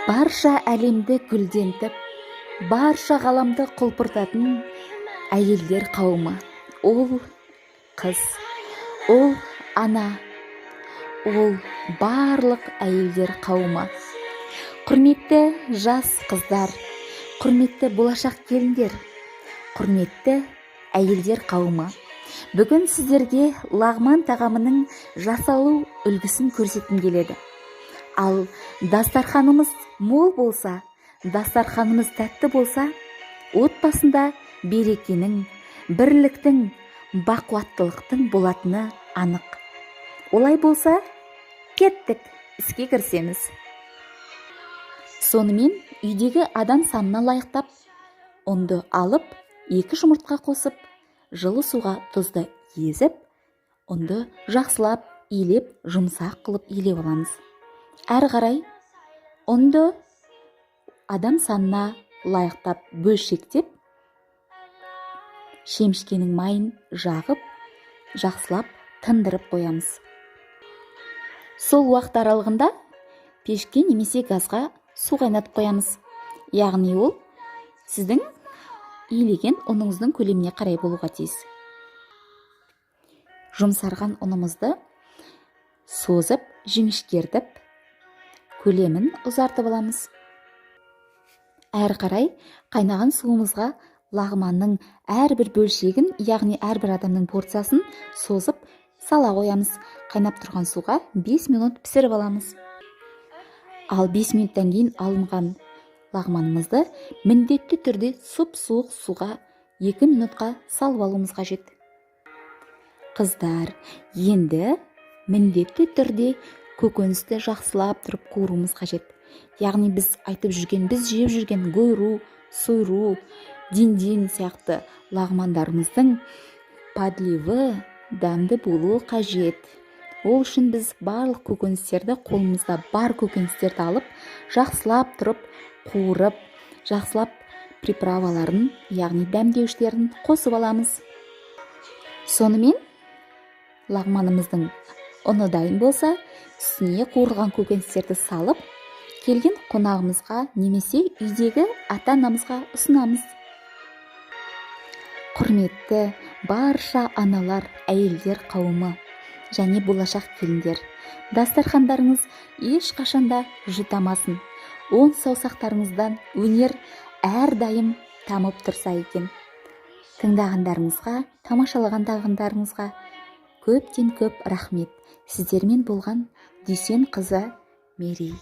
Барша әлемді гүлдентіп, барша ғаламды құлпыртатын әйелдер қауымы. Ол қыз, ол ана, ол барлық әйелдер қауымы. Құрметті жас қыздар, құрметті болашақ келіндер, құрметті әйелдер қауымы. Бүгін сіздерге лағман тағамының жасалу үлгісін көрсеткім келеді. Ал дастарханымыз мол болса, дастарханымыз тәтті болса, отбасында берекенің, бірліктің, бақуаттылықтың болатыны анық. Олай болса, кеттік, іске кірісеміз. Сонымен үйдегі адам санына лайықтап, ұнды алып, 2 жұмыртқа қосып, жылы суға тұзды езіп, ұнды жақсылап, илеп, жұмсақ қылып илеп аламыз. Әрі қарай ұнды адам санына лайықтап бөлшектеп, шемішкенің майын жағып, жақсылап тындырып қоямыз. Сол уақыт аралығында пешке немесе газға су қайнатып қоямыз. Яғни ол сіздің илеген ұныңыздың көлеміне қарай болуға тиіс. Жұмсарған ұнымызды созып, жіңішкертіп, көлемін ұзартып аламыз. Әрі қарай қайнаған суымызға лағманның әрбір бөлшегін, яғни әрбір адамның порциясын созып сала қоямыз. Қайнап тұрған суға 5 минут пісіріп аламыз. Ал 5 минуттан кейін алынған лағманымызды міндетті түрде сұп-суық суға 2 минутқа салып алуымыз қажет. Қыздар, енді міндетті түрде көкөністі жақсылап тұрып қуыруымыз қажет. Яғни біз жеп жүрген гойру, сойру, диндин сияқты лағмандарымыздың подливы дәмді болуы қажет. Ол үшін біз барлық көкөністерді, қолымызда бар көкөністерді алып, жақсылап тұрып қуырып, жақсылап приправаларын, яғни дәмдеушілерін қосып аламыз. Сонымен лағманымыздың ұны дайын болса, үстіне қуырылған көкөністерді салып, келген қонағымызға немесе үйдегі ата-анамызға ұсынамыз. Құрметті барша аналар, әйелдер қауымы және болашақ келіндер, дастархандарыңыз ешқашанда жұтамасын. 10 саусақтарыңыздан өнер әрдайым тамып тұрса екен. Тыңдағандарыңызға, тамашалағандарыңызға көптен көп рахмет. Сіздермен болған Дүйсен қызы Мерей.